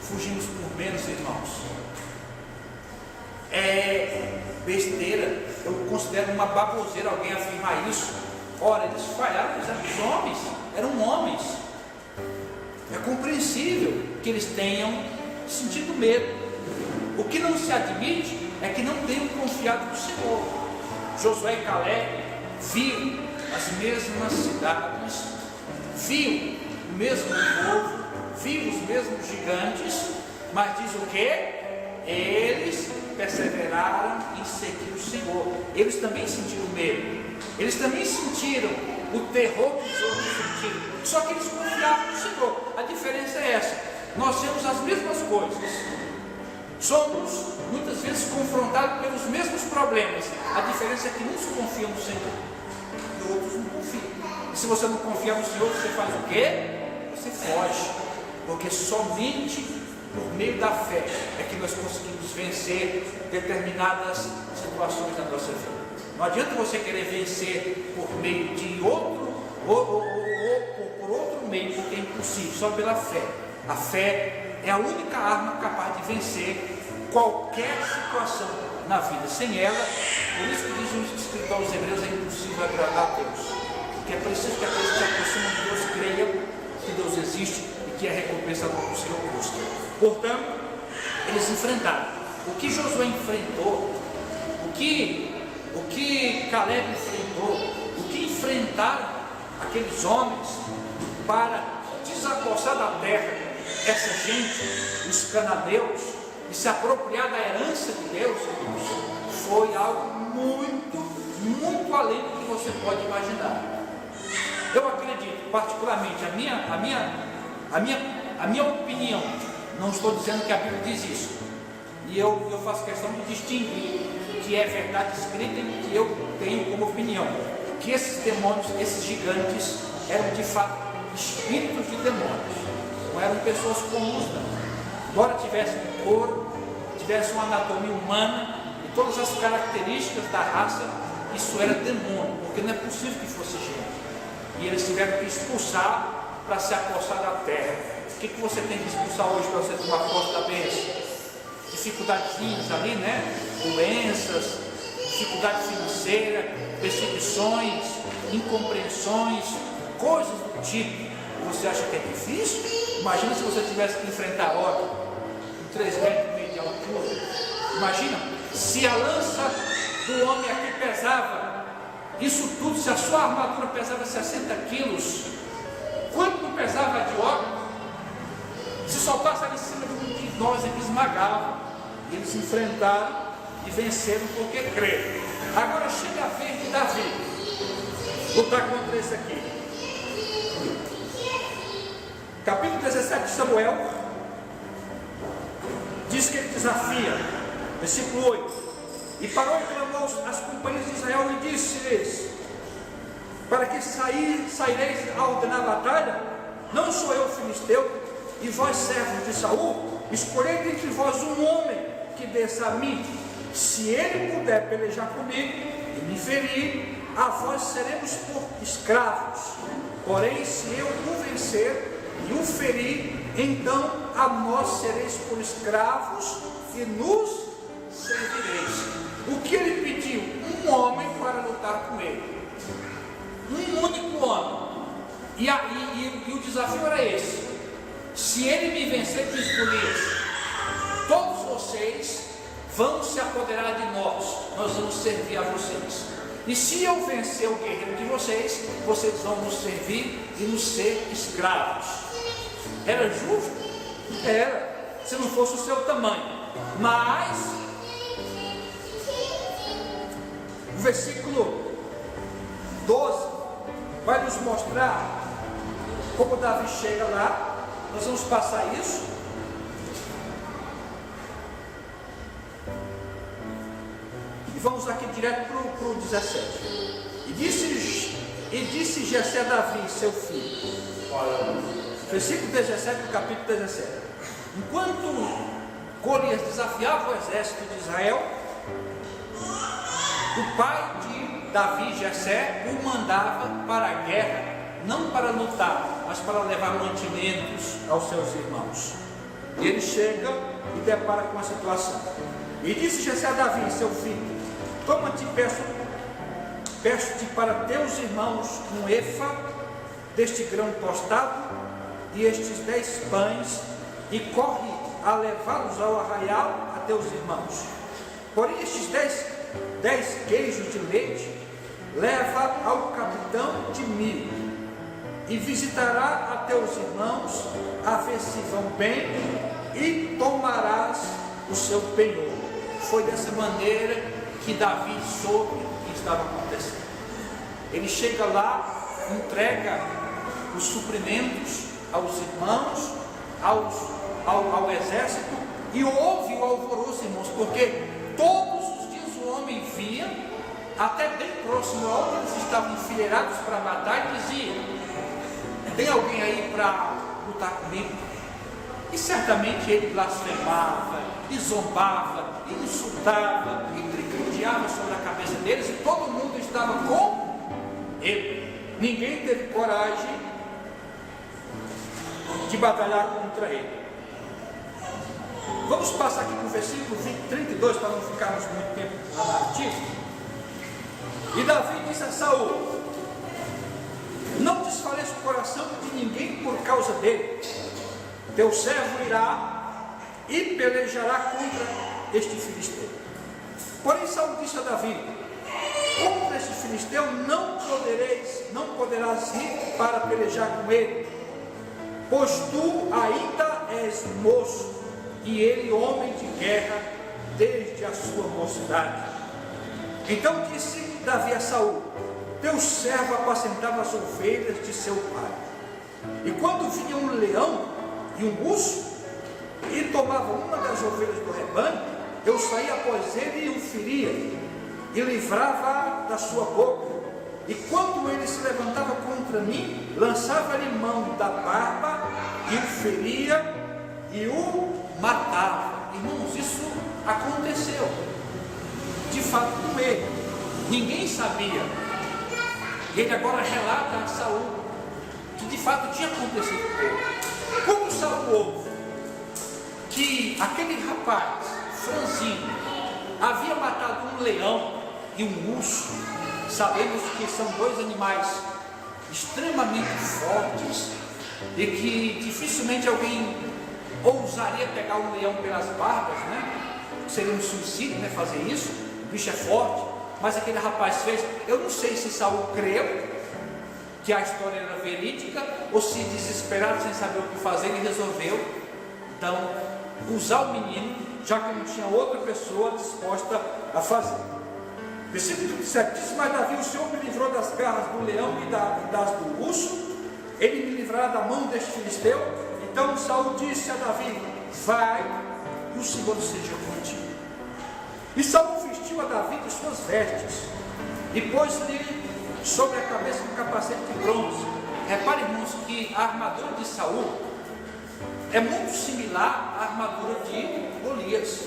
fugimos por menos, irmãos. É besteira, eu considero uma baboseira alguém afirmar isso. Ora, eles falharam, eles eram homens. É compreensível que eles tenham sentido medo. O que não se admite é que não tenham confiado no Senhor. Josué e Caleb viram as mesmas cidades, viu o mesmo povo, viu os mesmos gigantes, mas diz o que? Eles perseveraram em seguir o Senhor. Eles também sentiram medo, eles também sentiram o terror que os outros sentiram, só que eles confiavam no Senhor. A diferença é essa: nós temos as mesmas coisas, somos muitas vezes confrontados pelos mesmos problemas. A diferença é que uns confiam no Senhor e outros não confiam. E se você não confia no Senhor, você faz o quê? Você foge, porque somente por meio da fé é que nós conseguimos vencer determinadas situações da nossa vida. Não adianta você querer vencer por meio de outro ou por outro meio, porque é impossível, só pela fé. A fé é a única arma capaz de vencer qualquer situação na vida. Sem ela, por isso que diz o escritor aos Hebreus, é impossível agradar a Deus. Porque é preciso que aqueles que se aproximam de Deus creiam que Deus existe e que a recompensa do Senhor busca. Portanto, eles enfrentaram. O que Josué enfrentou, o que Caleb enfrentou, o que enfrentaram aqueles homens para desapossar da terra essa gente, os cananeus, e se apropriar da herança de Deus, foi algo muito, muito além do que você pode imaginar. Eu acredito, particularmente, a minha opinião, não estou dizendo que a Bíblia diz isso, e eu faço questão de distinguir que é verdade escrita e que eu tenho como opinião, que esses demônios, esses gigantes, eram de fato espíritos de demônios, não eram pessoas comuns não. Embora tivessem corpo, tivessem uma anatomia humana e todas as características da raça, isso era demônio, porque não é possível que fosse gente. E eles tiveram que expulsar para se apossar da terra. O que você tem que expulsar hoje para você tomar posse da bênção? Dificuldadezinhas ali, né? Doenças, dificuldade financeira, perseguições, incompreensões, coisas do tipo. Você acha que é difícil? Imagina se você tivesse que enfrentar ódio com 3,5 metros de altura. Imagina se a lança do homem aqui pesava isso tudo, se a sua armadura pesava 60 quilos, quanto não pesava de ódio? Se soltasse ali em cima de nós, ele esmagava. E eles se enfrentaram e venceram porque creram. Agora chega a vez de Davi lutar contra esse aqui. Capítulo 17 de Samuel diz que ele desafia, versículo 8: e parou e clamou às companhias de Israel e disse-lhes: para que saireis a ordenar a batalha? Não sou eu filisteu, e vós servos de Saul? Escolhei entre vós um homem que desça a mim. Se ele puder pelejar comigo e me ferir, a vós seremos por escravos. Porém, se eu o vencer e o ferir, então a nós sereis por escravos e nos servireis. O que ele pediu? Um homem para lutar com ele, um único homem. E o desafio era esse: se ele me vencer, diz Golias, todos vocês vão se apoderar de nós vamos servir a vocês. E se eu vencer o guerreiro de vocês, vocês vão nos servir e nos ser escravos. Era justo? Era, se não fosse o seu tamanho. Mas o versículo 12 vai nos mostrar como Davi chega lá. Nós vamos passar isso. E vamos aqui direto para o 17. E disse Jessé a Davi, seu filho. Versículo 17 do capítulo 17. Enquanto Golias desafiava o exército de Israel, o pai de Davi, Jessé, o mandava para a guerra, não para lutar, mas para levar mantimentos aos seus irmãos. E ele chega e depara com a situação. E disse Jessé a Davi, seu filho: toma-te, peço-te para teus irmãos um efa deste grão tostado e estes 10 pães, e corre a levá-los ao arraial a teus irmãos. Porém estes 10 queijos de leite leva ao capitão de 1000, e visitará a teus irmãos, a ver se vão bem, e tomarás o seu penhor. Foi dessa maneira que Davi soube o que estava acontecendo. Ele chega lá, entrega os suprimentos aos irmãos, ao exército, e ouve o alvoroço, irmãos, porque todos os dias o homem via, até bem próximo a onde eles estavam enfileirados para matar, e dizia: tem alguém aí para lutar comigo? E certamente ele blasfemava, e zombava, e insultava, e tripudiava sobre a cabeça deles, e todo mundo estava com ele. Ninguém teve coragem de batalhar contra ele. Vamos passar aqui para o versículo 32, para não ficarmos muito tempo na narrativa. E Davi disse a Saul: não desfaleça o coração de ninguém por causa dele. Teu servo irá e pelejará contra este filisteu. Porém Saul disse a Davi: contra este filisteu não poderás ir para pelejar com ele, pois tu ainda és moço, e ele homem de guerra desde a sua mocidade. Então disse Davi a Saul: teu servo apacentava as ovelhas de seu pai, e quando vinha um leão e um urso e tomava uma das ovelhas do rebanho, eu saía após ele e o feria, e livrava da sua boca. E quando ele se levantava contra mim, lançava-lhe mão da barba e o feria e o matava. Irmãos, isso aconteceu de fato com ele. Ninguém sabia. Ele agora relata a Saul que de fato tinha acontecido com ele. Quando Saul ouve que aquele rapaz franzino havia matado um leão e um urso, sabemos que são 2 animais extremamente fortes e que dificilmente alguém ousaria pegar um leão pelas barbas, né? Seria um suicídio, né, fazer isso. O bicho é forte, mas aquele rapaz fez. Eu não sei se Saul creu que a história era verídica, ou se desesperado, sem saber o que fazer, ele resolveu então usar o menino, já que não tinha outra pessoa disposta a fazer. Versículo 37 diz: mas Davi, o Senhor me livrou das garras do leão e das do urso, ele me livrará da mão deste filisteu. Então Saul disse a Davi: vai, e o Senhor seja contigo. E Saul vestiu a Davi de suas vestes, e pôs-lhe sobre a cabeça um capacete de bronze. Repare, irmãos, que a armadura de Saul é muito similar à armadura de Golias.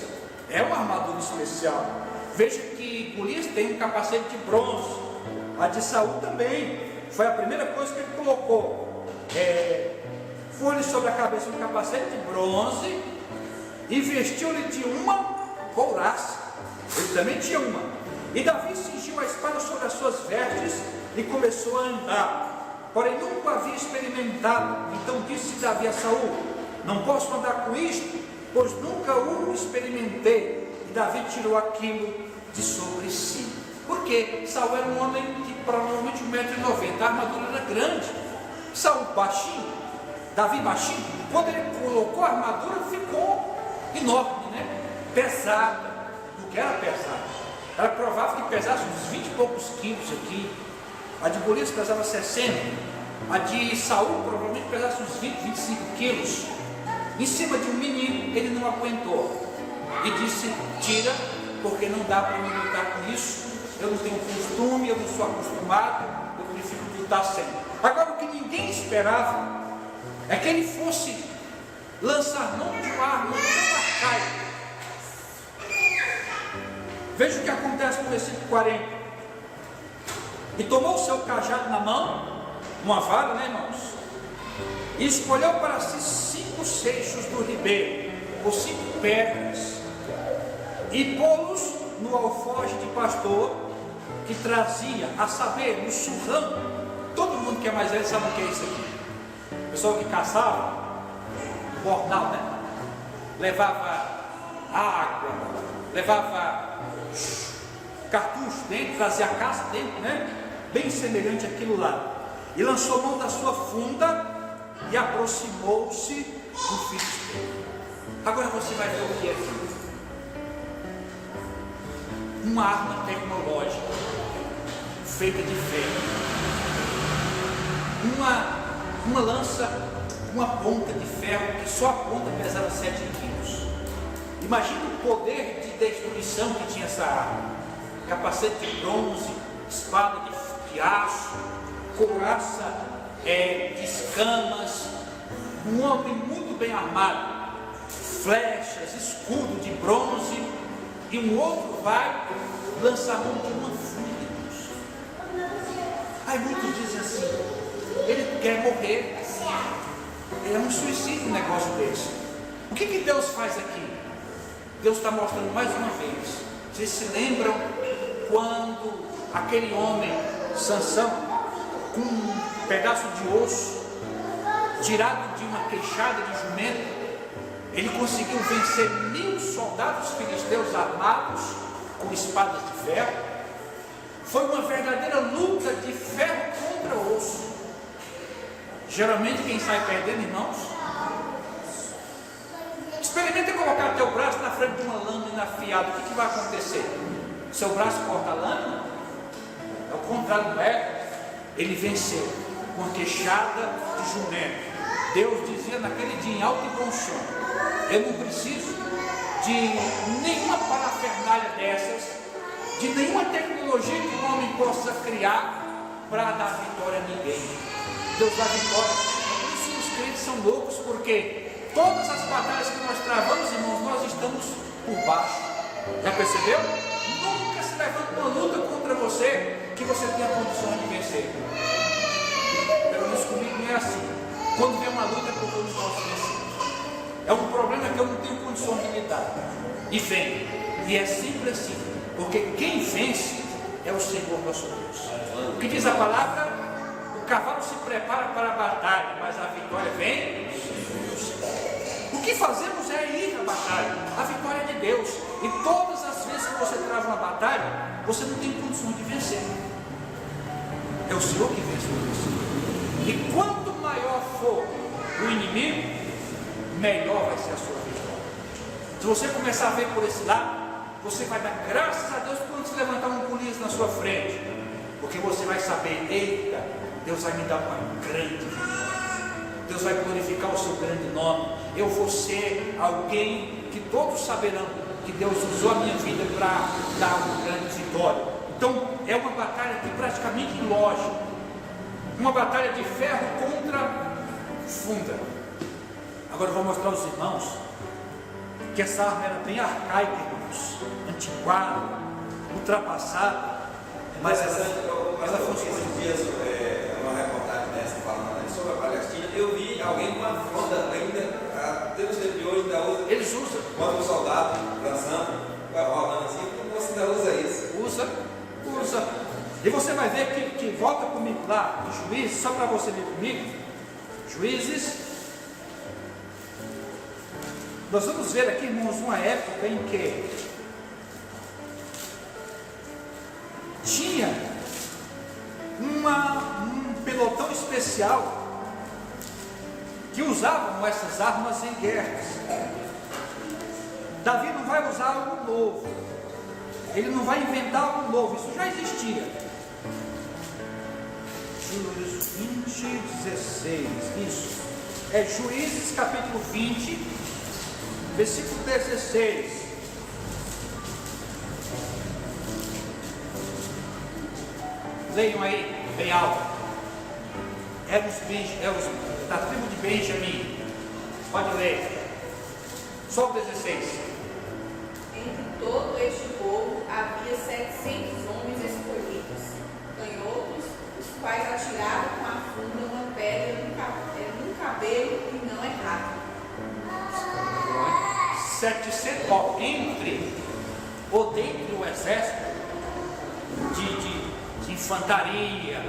É uma armadura especial. Veja que Golias tem um capacete de bronze, a de Saul também. Foi a primeira coisa que ele colocou. Foi-lhe sobre a cabeça um capacete de bronze e vestiu-lhe de uma couraça. Ele também tinha uma. E Davi cingiu a espada sobre as suas vestes e começou a andar. Porém nunca havia experimentado. Então disse Davi a Saul: não posso andar com isto, pois nunca o experimentei. E Davi tirou aquilo de sobre si. Porque Saul era um homem de provavelmente 1,90 m, a armadura era grande. Saul baixinho, Davi baixinho. Quando ele colocou a armadura, ficou enorme, né? Pesada. Do que era pesada? Era provável que pesasse uns 20 e poucos quilos aqui. A de Golias pesava 60. A de Saul provavelmente pesasse uns 20, 25 quilos. Em cima de um menino, ele não aguentou. E disse: tira, porque não dá para me lutar com isso. Eu não tenho costume, eu não sou acostumado, eu prefiro lutar sem. Agora, o que ninguém esperava é que ele fosse lançar mão de uma arma tão arcaica. Veja o que acontece no versículo 40. E tomou o seu cajado na mão, uma vara, né, irmãos? E escolheu para si 5 seixos do ribeiro, por 5 pedras e pô-los no alforje de pastor que trazia, a saber, no surrão. Todo mundo que é mais velho sabe o que é isso aqui. O pessoal que caçava, bornal, né? Levava água, levava cartucho dentro, trazia a caça dentro, né? Bem semelhante àquilo lá. E lançou mão da sua funda e aproximou-se do filisteu. Agora você vai ver o que é aquilo. Uma arma tecnológica feita de ferro, uma lança, uma ponta de ferro que só a ponta pesava 7 quilos. Imagina o poder de destruição que tinha essa arma. Capacete de bronze, espada de aço, couraça de escamas, um homem muito bem armado, flechas, escudo de bronze, e um outro vai lançar mão de uma funda de luz. Aí muitos dizem assim: ele quer morrer, é um suicídio um negócio desse. O que Deus faz aqui? Deus está mostrando mais uma vez. Vocês se lembram quando aquele homem, Sansão, com um pedaço de osso tirado de uma queixada de jumento, ele conseguiu vencer 1000 soldados filisteus armados com espadas de ferro? Foi uma verdadeira luta de ferro contra osso. Geralmente quem sai perdendo, irmãos, experimenta colocar teu braço na frente de uma lâmina afiada. O que vai acontecer? Seu braço corta a lâmina? Ao contrário, não é? Ele venceu com a queixada de jumento. Deus dizia naquele dia em alto e bom som: eu não preciso de nenhuma parafernália dessas, de nenhuma tecnologia que o homem possa criar para dar vitória a ninguém. Deus dá vitória. Por isso os crentes são loucos, porque todas as batalhas que nós travamos, irmãos, nós estamos por baixo. Já percebeu? Nunca se levanta uma luta contra você que você tenha condições de vencer. Pelo menos comigo não é assim. Quando vem uma luta, porque eu não posso vencer. É um problema que eu não tenho condições de lidar. E vem. E é sempre assim. Porque quem vence é o Senhor nosso Deus. O que diz a palavra? O cavalo se prepara para a batalha, mas a vitória vem do Senhor. O que fazemos é ir à batalha. A vitória é de Deus. E todas as vezes que você trava uma batalha, você não tem condições de vencer. É o Senhor que vence você. E quanto maior for o inimigo, melhor vai ser a sua vitória. Se você começar a ver por esse lado, você vai dar graças a Deus quando se levantar um Golias na sua frente, porque você vai saber: eita, Deus vai me dar uma grande vitória, Deus vai glorificar o seu grande nome, eu vou ser alguém que todos saberão que Deus usou a minha vida para dar uma grande vitória. Então é uma batalha que praticamente lógica, uma batalha de ferro contra funda. Agora eu vou mostrar aos irmãos que essa arma era bem arcaica, irmãos, antiquada, ultrapassada, mas ela funciona. Esses dias, uma reportagem dessa falando sobre a Palestina, eu vi alguém com uma fronda ainda, até nos tempos de hoje, ainda usa. Eles usam. Quando um soldado dançando, vai rodando assim, você ainda usa isso. Usa. E você vai ver que volta comigo lá em Juízes, só para você ler comigo. Juízes. Nós vamos ver aqui, irmãos, uma época em que tinha um pelotão especial que usavam essas armas em guerras. Davi não vai usar algo novo, ele não vai inventar algo novo, isso já existia. Juízes 20, 16, isso é Juízes capítulo 20, versículo 16. Leiam aí, bem alto. É da tribo de Benjamim. Pode ler. Só o 16. Entre todo este povo havia 700 homens escolhidos, canhotos, os quais atiravam com a funda uma pedra num cabelo e não erravam. 700, entre o exército de infantaria,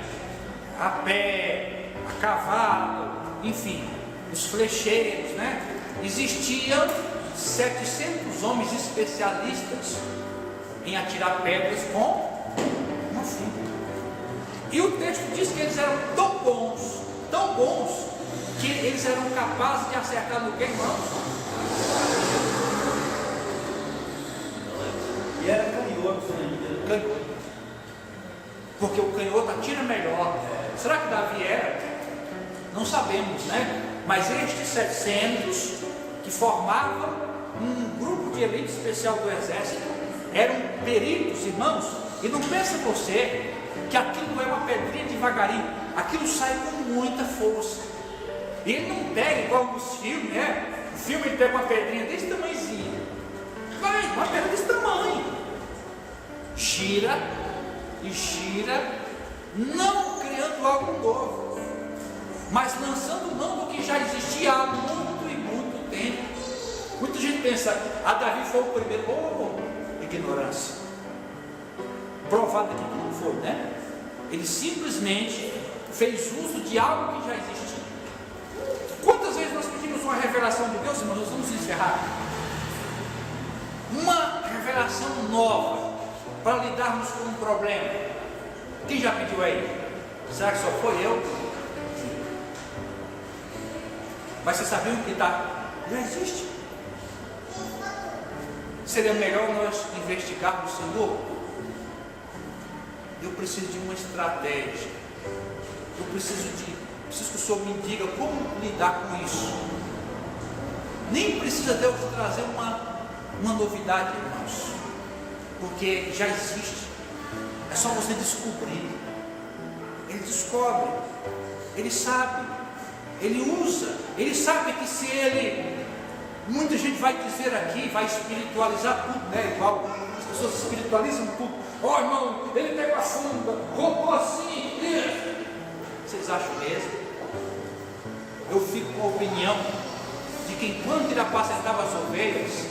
a pé, a cavalo, enfim, os flecheiros, né? Existiam 700 homens especialistas em atirar pedras com uma funda. E o texto diz que eles eram tão bons, que eles eram capazes de acertar no que, irmãos? E era canhoto ainda. Canhoto. Porque o canhoto atira melhor. Será que Davi era? Não sabemos, né? Mas estes 700 que formavam um grupo de elite especial do exército eram peritos, irmãos. E não pensa você que aquilo é uma pedrinha devagarinho, aquilo sai com muita força. E ele não pega igual nos filmes, né? O filme ele pega uma pedrinha desse tamanhozinho, vai, uma pedra desse tamanho, gira e gira, não criando algo novo, mas lançando mão do que já existia há muito e muito tempo. Muita gente pensa, Davi foi o primeiro. Ignorância. Provado que não foi, né? Ele simplesmente fez uso de algo que já existia. Quantas vezes nós pedimos uma revelação de Deus, irmãos? Nós vamos encerrar. Uma revelação nova para lidarmos com um problema. Quem já pediu aí? Será que só foi eu? Mas vocês sabiam que já existe? Seria melhor nós investigarmos o Senhor? Eu preciso de uma estratégia. Eu preciso que o Senhor me diga como lidar com isso. Nem precisa Deus trazer uma novidade, irmãos, porque já existe. É só você descobrir. Ele descobre, ele sabe, ele usa, ele sabe que se ele... Muita gente vai dizer aqui, vai espiritualizar tudo, né? Igual as pessoas espiritualizam tudo. Irmão, ele pegou a funda, roubou assim. Vocês acham mesmo? Eu fico com a opinião de que enquanto ele apacentava as ovelhas,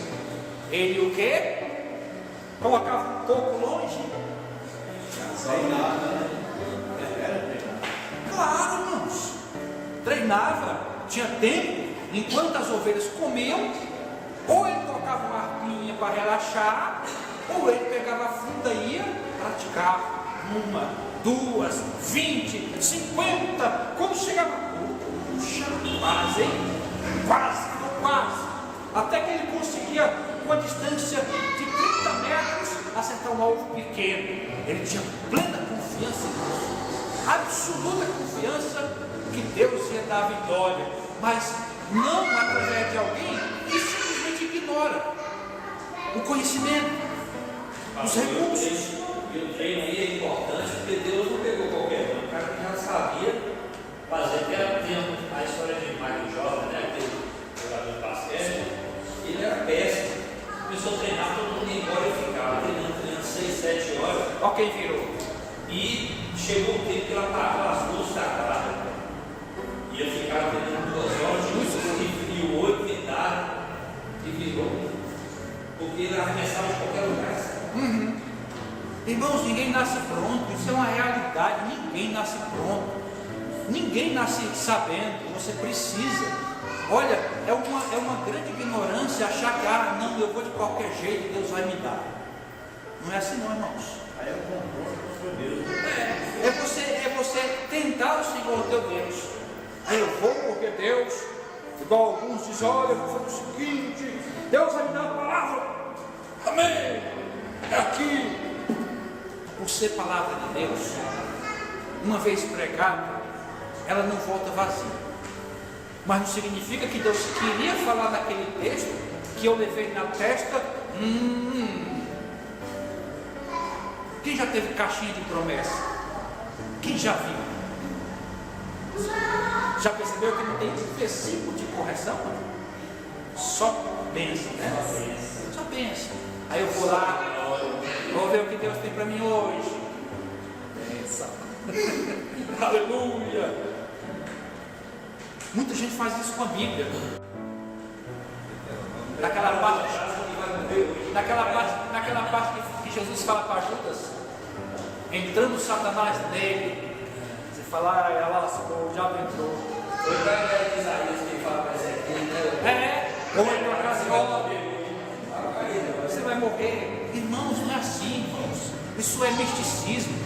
ele o quê? Colocava um pouco longe. Treinava, né? Claro, irmãos. Treinava, tinha tempo. Enquanto as ovelhas comiam, ou ele tocava uma harpinha para relaxar, ou ele pegava a funda e ia praticar 1, 2, 20, 50. Quando chegava, puxa, quase, hein? Quase. Até que ele conseguia, com a distância de 30 metros, acertar um alvo pequeno. Ele tinha plena confiança em Deus, absoluta confiança que Deus ia dar a vitória, mas não através de alguém que simplesmente ignora o conhecimento, os recursos. E o treino aí é importante porque Deus não pegou qualquer um, o cara que já sabia fazer. Até tempo a história de Michael Jordan, né, aquele jogador de basquete, ele era péssimo. Começou a treinar, todo mundo ia embora e ficava treinando 6, 7 horas. Olha quem virou. E chegou um tempo que ela apagava as luzes da quadra, ia ficar treinando 2 horas de luz e o olho vendado e virou, porque ele arremessava de qualquer lugar. Irmãos, ninguém nasce pronto, isso é uma realidade. Ninguém nasce pronto, ninguém nasce sabendo. Você precisa. Olha, é uma grande ignorância achar que não, eu vou de qualquer jeito, Deus vai me dar. Não é assim não, irmãos. Aí é o confronto com Deus. É você tentar o Senhor teu Deus. Eu vou porque Deus, igual alguns dizem, olha, eu vou fazer o seguinte, Deus vai me dar a palavra, amém, é aqui. Por ser palavra de Deus, uma vez pregada, ela não volta vazia. Mas não significa que Deus queria falar naquele texto que eu levei na testa. Quem já teve caixinha de promessa? Quem já viu? Já percebeu que não tem versículo de correção? Só benção, né? Só benção. Aí eu vou lá, vou ver o que Deus tem para mim hoje. Benção. Aleluia. Muita gente faz isso com a Bíblia. Daquela parte naquela parte que Jesus fala para Judas, entrando Satanás nele, você fala, ela lascou, o diabo entrou. Foi para a ideia de Isaías que ele fala para Ezequiel, né? Ou em uma casa, você vai morrer. Irmãos, não é assim, irmãos. Isso é misticismo.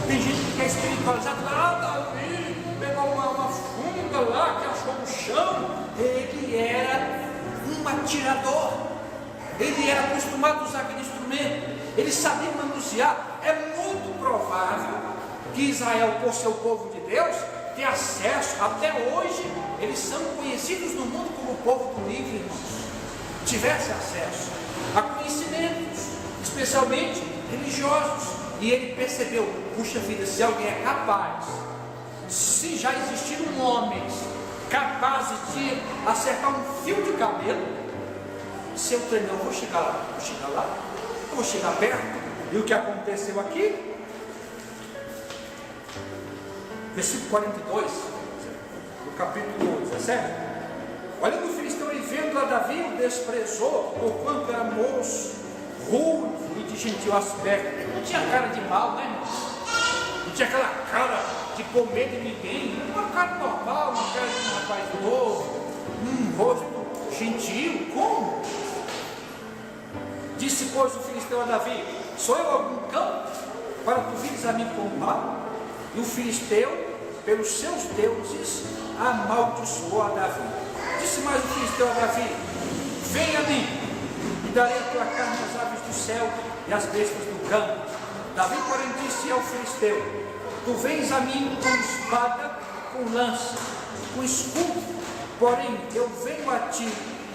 Tem gente que quer espiritualizar. Davi pegou uma funda lá que achou no chão. Ele era um atirador. Ele era acostumado a usar aquele instrumento. Ele sabia manusear. É muito provável que Israel, por ser o povo de Deus, tenha acesso. Até hoje, eles são conhecidos no mundo como o povo do livro, irmãos. Tivesse acesso a conhecimentos, especialmente religiosos. E ele percebeu, puxa vida, se alguém é capaz, se já existiram homens capazes de acertar um fio de cabelo, se eu treinar, eu vou chegar lá, eu vou chegar perto. E o que aconteceu aqui? Versículo 42, do capítulo 17. Olhando o filisteu e vendo a Davi, o desprezou, porquanto era moço, ruivo e de gentil aspecto. Não tinha cara de mal, né, irmão? Não tinha aquela cara de comer de ninguém. Uma cara normal, uma cara de um rapaz novo, um rosto gentil. Como? Disse, pois, o filisteu a Davi: sou eu algum cão para tu vires a mim como mal? E o filisteu, pelos seus deuses, amaldiçoou a Davi. Disse mais o filisteu a Davi: vem a mim, e darei a tua carne às aves do céu e às bestas do campo. Davi, porém, disse ao filisteu: tu vens a mim com espada, com lança, com escudo, porém eu venho a ti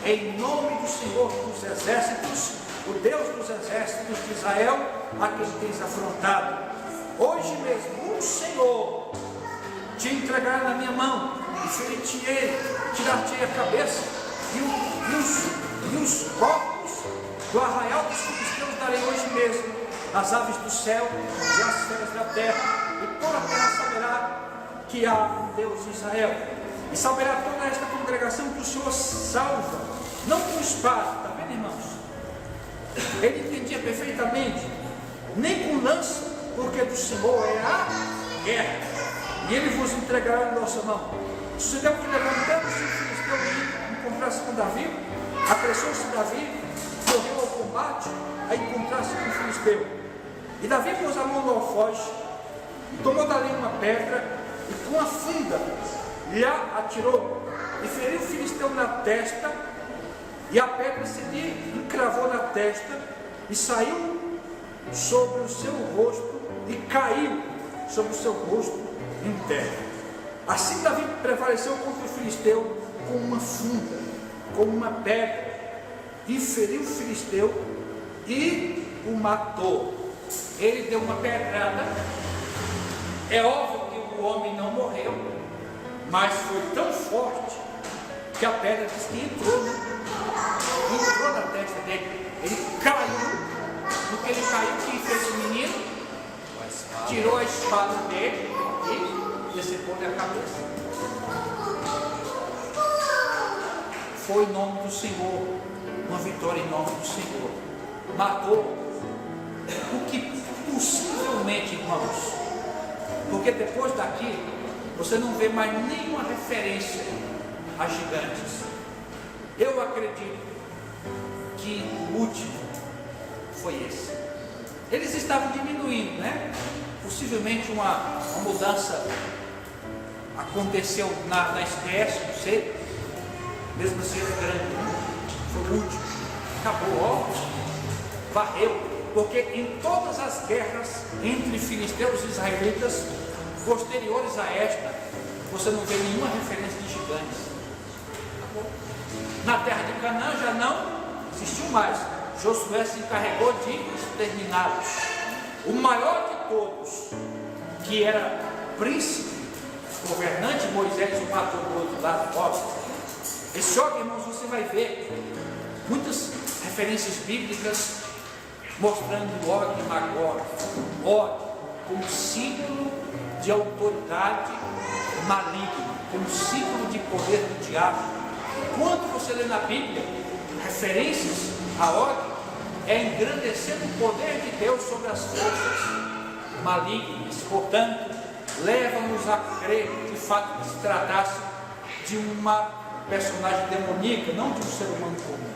em nome do Senhor dos exércitos, o Deus dos exércitos de Israel, a quem tens afrontado. Hoje mesmo o Senhor te entregará na minha mão, e ferir-te-ei, tirar-te-ei a cabeça, e os corpos do arraial dos filisteus darei hoje mesmo às aves do céu e às feras da terra, e toda a terra saberá que há um Deus em Israel, e saberá toda esta congregação que o Senhor salva, não com espada. Está vendo, irmãos? Ele entendia perfeitamente, nem com lança, porque do Senhor é a guerra, e ele vos entregará na nossa mão. Sucedeu que, levantando-se o filisteu e encontrasse com Davi, apressou-se Davi, correu ao combate a encontrar-se com o filisteu. E Davi pôs a mão no alfoge, e tomou dali uma pedra, e com a funda lhe a atirou, e feriu o filisteu na testa, e a pedra se lhe encravou na testa, e saiu sobre o seu rosto, e caiu sobre o seu rosto em terra. Assim Davi prevaleceu contra o filisteu com uma funda, com uma pedra, e feriu o filisteu e o matou. Ele deu uma pedrada. É óbvio que o homem não morreu, mas foi tão forte que a pedra diz que entrou na testa dele. Ele caiu. No que ele caiu, o que fez o menino? Tirou a espada dele e decepou-lhe a cabeça. Foi em nome do Senhor, uma vitória em nome do Senhor. Matou o que possivelmente, irmãos, porque depois daqui você não vê mais nenhuma referência a gigantes. Eu acredito que o último foi esse. Eles estavam diminuindo, né? Possivelmente uma mudança aconteceu na espécie, não sei. Mesmo assim era grande, né? Foi o último. Acabou, ó. Varreu. Porque em todas as guerras entre filisteus e israelitas posteriores a esta, você não vê nenhuma referência de gigantes. Acabou. Na terra de Canaã já não existiu mais. Josué se encarregou de exterminá-los. O maior de todos, que era príncipe, governante, Moisés o matou do outro lado. Ó, esse Og, irmãos, você vai ver muitas referências bíblicas mostrando Og e Magog. Og como símbolo de autoridade maligna, como símbolo de poder do diabo. Quando você lê na Bíblia referências a Og, é engrandecendo o poder de Deus sobre as forças malignas. Portanto, leva-nos a crer de fato que se tratasse de uma personagem demoníaca, não de um ser humano comum,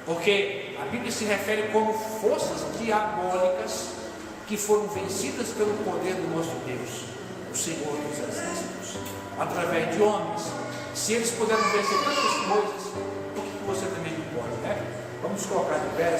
porque a Bíblia se refere como forças diabólicas que foram vencidas pelo poder do nosso Deus, o Senhor dos Exércitos, através de homens. Se eles puderam vencer tantas coisas, por que você também não pode, né? Vamos colocar de pé.